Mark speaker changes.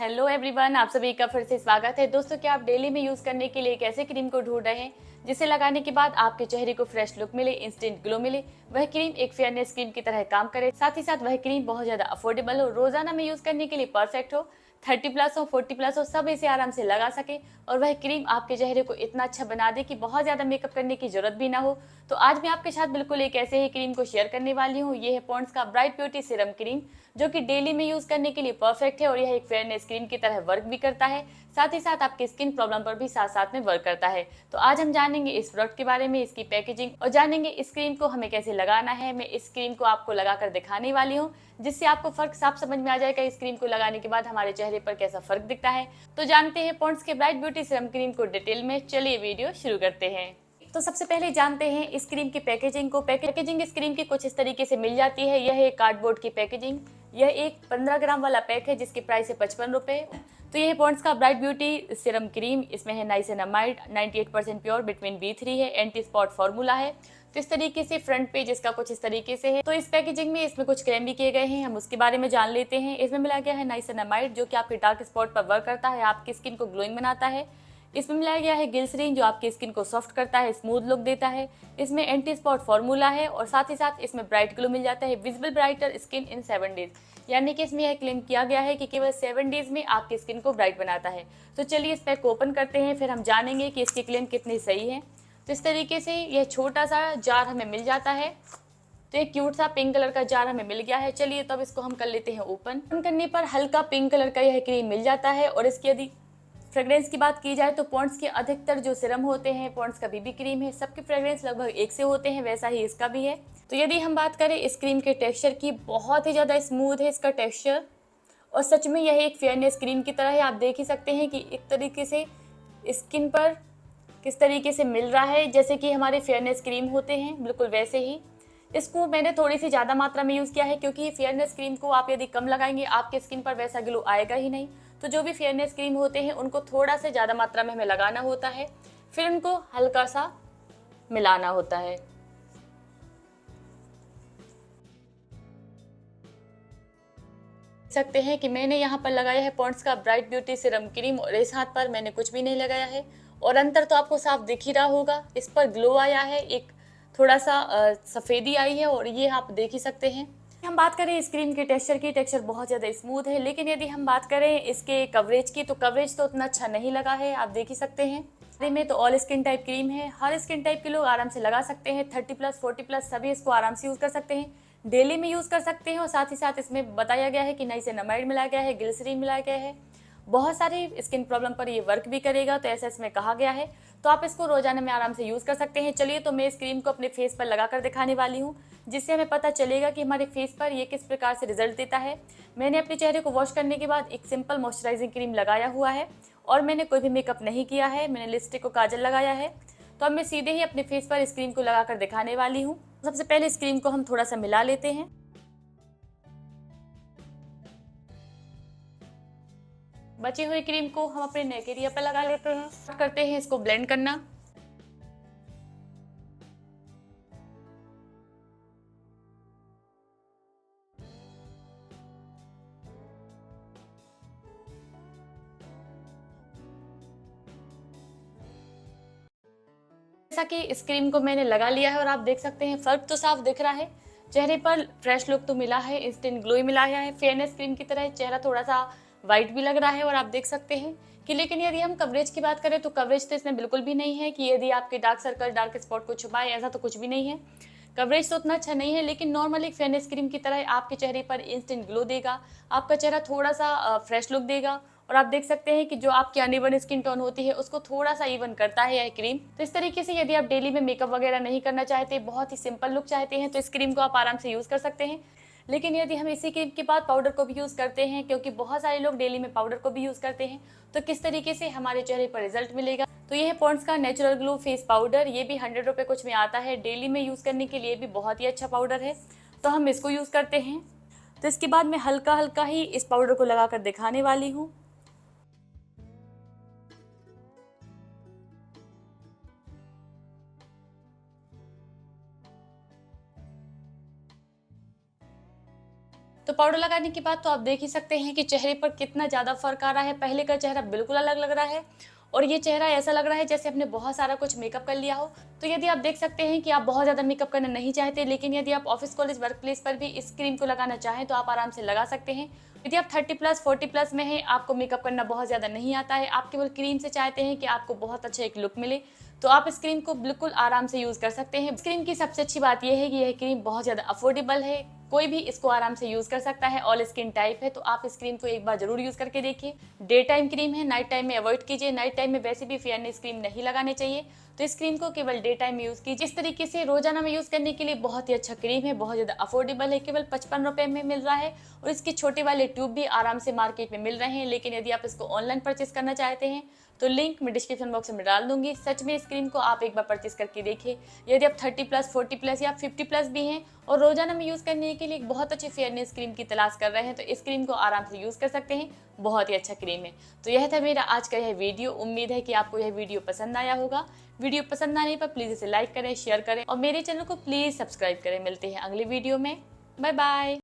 Speaker 1: Hello everyone, आप सभी का फिर से स्वागत है। दोस्तों, क्या आप डेली में यूज करने के लिए एक ऐसे क्रीम को ढूंढ रहे हैं जिसे लगाने के बाद आपके चेहरे को फ्रेश लुक मिले, इंस्टेंट ग्लो मिले, वह क्रीम एक फेयरनेस क्रीम की तरह काम करे, साथ ही साथ वह क्रीम बहुत ज्यादा अफोर्डेबल हो, रोजाना में यूज करने के लिए परफेक्ट हो, 30+ हो 40+ हो, सब इसे आराम से लगा सके और वह क्रीम आपके चेहरे को इतना अच्छा बना दे कि बहुत ज्यादा मेकअप करने की जरूरत भी ना हो। तो आज मैं आपके साथ बिल्कुल एक ऐसे ही क्रीम को शेयर करने वाली हूँ। ये है पॉन्ड्स का ब्राइट ब्यूटी सीरम क्रीम, जो कि डेली में यूज करने के लिए परफेक्ट है और यह एक फेयरनेस क्रीम की तरह वर्क भी करता है, साथ ही साथ आपकी स्किन प्रॉब्लम पर भी साथ साथ में वर्क करता है। तो आज हम जानेंगे इस प्रोडक्ट के बारे में, इसकी पैकेजिंग, और जानेंगे इस क्रीम को हमें कैसे लगाना है। मैं इस क्रीम को आपको लगाकर दिखाने वाली हूँ, जिससे आपको फर्क साफ समझ में आ जाएगा इस क्रीम को लगाने के बाद हमारे चेहरे पर कैसा फर्क दिखता है। तो जानते हैं पॉन्ड्स के ब्राइट ब्यूटी सीरम क्रीम को डिटेल में। चलिए वीडियो शुरू करते हैं। तो सबसे पहले जानते हैं इस क्रीम की पैकेजिंग को। पैकेजिंग इस क्रीम की कुछ इस तरीके से मिल जाती है। यह एक कार्डबोर्ड की पैकेजिंग। यह एक 15 ग्राम वाला पैक है जिसकी प्राइस है 55 रुपए। तो ये है पॉन्ड्स का ब्राइट ब्यूटी सीरम क्रीम। इसमें है नाइसिनामाइड, 98% प्योर, विटामिन B3 है, एंटी स्पॉट फार्मूला है। तो इस तरीके से फ्रंट पेज इसका कुछ इस तरीके से है। तो इस पैकेजिंग में इसमें कुछ क्लेम भी किए गए हैं, हम उसके बारे में जान लेते हैं। इसमें मिला गया है नाइसिनामाइड, जो कि आपके डार्क स्पॉट पर वर्क करता है, आपकी स्किन को ग्लोइंग बनाता है। इसमें मिलाया गया है ग्लिसरीन, जो आपकी स्किन को सॉफ्ट करता है, स्मूथ लुक देता है। इसमें एंटी स्पॉट फार्मूला है और साथ ही साथ इसमें ब्राइट ग्लो मिल जाता है, visible brighter skin in 7 days. यानी कि इसमें यह क्लेम किया गया है कि केवल 7 डेज में आपकी स्किन को ब्राइट बनाता है। तो चलिए इस पैक को ओपन करते हैं, फिर हम जानेंगे कि इसकी क्लेम कितनी सही है। तो इस तरीके से यह छोटा सा जार हमें मिल जाता है। तो एक क्यूट सा पिंक कलर का जार हमें मिल गया है। चलिए तब इसको हम कर लेते हैं ओपन। ओपन करने पर हल्का पिंक कलर का यह क्रीम मिल जाता है। और इसकी यदि फ्रेग्रेंस की बात की जाए तो पॉन्ड्स के अधिकतर जो सिरम होते हैं, पॉन्ड्स का बीबी क्रीम है, सबके फ्रेग्रेंस लगभग एक से होते हैं, वैसा ही इसका भी है। तो यदि हम बात करें इस क्रीम के टेक्सचर की, बहुत ही ज़्यादा स्मूथ है इसका टेक्सचर और सच में यह एक फेयरनेस क्रीम की तरह है। आप देख ही सकते हैं कि एक तरीके से स्किन पर किस तरीके से मिल रहा है, जैसे कि हमारे फेयरनेस क्रीम होते हैं बिल्कुल वैसे ही। इसको मैंने थोड़ी सी ज़्यादा मात्रा में यूज़ किया है, क्योंकि फेयरनेस क्रीम को आप यदि कम लगाएंगे आपके स्किन पर वैसा ग्लो आएगा ही नहीं। तो जो भी फेयरनेस क्रीम होते हैं उनको थोड़ा से ज़्यादा मात्रा में हमें लगाना होता है, फिर उनको हल्का सा मिलाना होता है। सकते हैं कि मैंने यहाँ पर लगाया है पॉन्ड्स का ब्राइट ब्यूटी सीरम क्रीम और इस हाथ पर मैंने कुछ भी नहीं लगाया है। और अंतर तो आपको साफ दिख ही रहा होगा, इस पर ग्लो आया है, एक थोड़ा सा सफ़ेदी आई है और ये आप देख ही सकते हैं। हम बात करें इस क्रीम के टेक्सचर की, टेक्सचर बहुत ज़्यादा स्मूथ है। लेकिन यदि हम बात करें इसके कवरेज की, तो कवरेज तो उतना अच्छा नहीं लगा है, आप देख ही सकते हैं। में तो ऑल स्किन टाइप क्रीम है, हर स्किन टाइप के लोग आराम से लगा सकते हैं, 30+, 40+ सभी इसको आराम से यूज़ कर सकते हैं, डेली में यूज़ कर सकते हैं। और साथ ही साथ इसमें बताया गया है कि नाइसिनामाइड मिलाया गया है, ग्लिसरीन मिलाया गया है, बहुत सारी स्किन प्रॉब्लम पर ये वर्क भी करेगा, तो ऐसा इसमें कहा गया है। तो आप इसको रोजाना में आराम से यूज़ कर सकते हैं। चलिए तो मैं इस क्रीम को अपने फेस पर लगा कर दिखाने वाली हूँ, जिससे हमें पता चलेगा कि हमारे फेस पर ये किस प्रकार से रिजल्ट देता है। मैंने अपने चेहरे को वॉश करने के बाद एक सिंपल मॉइस्चराइजिंग क्रीम लगाया हुआ है और मैंने कोई भी मेकअप नहीं किया है, मैंने लिपस्टिक को काजल लगाया है। तो अब मैं सीधे ही अपने फेस पर इस क्रीम को लगाकर दिखाने वाली हूँ। सबसे पहले इस क्रीम को हम थोड़ा सा मिला लेते हैं। बची हुई क्रीम को हम अपने नेक एरिया पर लगा लेते हैं। करते हैं इसको ब्लेंड करना। जैसा कि इस क्रीम को मैंने लगा लिया है और आप देख सकते हैं फर्क तो साफ दिख रहा है, चेहरे पर फ्रेश लुक तो मिला है, इंस्टेंट ग्लो मिला है, फेयरनेस क्रीम की तरह चेहरा थोड़ा सा वाइट भी लग रहा है। और आप देख सकते हैं कि लेकिन यदि हम कवरेज की बात करें तो कवरेज तो इसमें बिल्कुल भी नहीं है कि यदि आपके डार्क सर्कल, डार्क स्पॉट को छुपाए, ऐसा तो कुछ भी नहीं है। कवरेज तो उतना अच्छा नहीं है, लेकिन नॉर्मल एक फेयरनेस क्रीम की तरह आपके चेहरे पर इंस्टेंट ग्लो देगा, आपका चेहरा थोड़ा सा फ्रेश लुक देगा। और आप देख सकते हैं कि जो आपकी अनइवन स्किन टोन होती है उसको थोड़ा सा इवन करता है यह क्रीम। तो इस तरीके से यदि आप डेली में मेकअप वगैरह नहीं करना चाहते, बहुत ही सिंपल लुक चाहते हैं, तो इस क्रीम को आप आराम से यूज़ कर सकते हैं। लेकिन यदि हम इसी क्रीम के बाद पाउडर को भी यूज़ करते हैं, क्योंकि बहुत सारे लोग डेली में पाउडर को भी यूज़ करते हैं, तो किस तरीके से हमारे चेहरे पर रिजल्ट मिलेगा। तो ये है पॉन्ड्स का नेचुरल ग्लो फेस पाउडर। ये भी 100 रुपये कुछ में आता है, डेली में यूज़ करने के लिए भी बहुत ही अच्छा पाउडर है, तो हम इसको यूज़ करते हैं। तो इसके बाद मैं हल्का हल्का ही इस पाउडर को लगा कर दिखाने वाली हूँ। तो तो पाउडर लगाने के बाद तो आप देख ही सकते हैं कि चेहरे पर कितना ज़्यादा फर्क आ रहा है। पहले का चेहरा बिल्कुल अलग लग रहा है और ये चेहरा ऐसा लग रहा है जैसे आपने बहुत सारा कुछ मेकअप कर लिया हो। तो यदि आप देख सकते हैं कि आप बहुत ज़्यादा मेकअप करना नहीं चाहते, लेकिन यदि आप ऑफिस, कॉलेज, वर्क प्लेस पर भी इस क्रीम को लगाना चाहें तो आप आराम से लगा सकते हैं। यदि आप 30+, 40+ में हैं, आपको मेकअप करना बहुत ज़्यादा नहीं आता है, आप केवल क्रीम से चाहते हैं कि आपको बहुत अच्छा एक लुक मिले, तो आप इस क्रीम को बिल्कुल आराम से यूज़ कर सकते हैं। इस क्रीम की सबसे अच्छी बात यह है कि यह क्रीम बहुत ज़्यादा अफोर्डेबल है, कोई भी इसको आराम से यूज़ कर सकता है, ऑल स्किन टाइप है। तो आप इस क्रीम को एक बार जरूर यूज़ करके देखिए। डे टाइम क्रीम है, नाइट टाइम में अवॉइड कीजिए। नाइट टाइम में वैसे भी फेयरनेस क्रीम नहीं लगाने चाहिए, तो इस क्रीम को केवल डे टाइम में यूज़ कीजिए। इस तरीके से रोजाना में यूज़ करने के लिए बहुत ही अच्छा क्रीम है, बहुत ज़्यादा अफोर्डेबल है, केवल 55 रुपये में मिल रहा है और इसके छोटे वाले ट्यूब भी आराम से मार्केट में मिल रहे हैं। लेकिन यदि आप इसको ऑनलाइन परचेस करना चाहते हैं तो लिंक मैं डिस्क्रिप्शन बॉक्स में डाल दूंगी। सच में इस क्रीम को आप एक बार परचेस करके देखिए। यदि आप 30+, 40+ या 50+ भी हैं और रोजाना में यूज़ करने के लिए एक बहुत अच्छी फेयरनेस क्रीम की तलाश कर रहे हैं तो इस क्रीम को आराम से यूज़ कर सकते हैं, बहुत ही अच्छा क्रीम है। तो यह था मेरा आज का यह वीडियो। उम्मीद है कि आपको यह वीडियो पसंद आया होगा। वीडियो पसंद आने पर प्लीज़ इसे लाइक करें, शेयर करें और मेरे चैनल को प्लीज़ सब्सक्राइब करें। मिलते हैं अगले वीडियो में। Bye bye.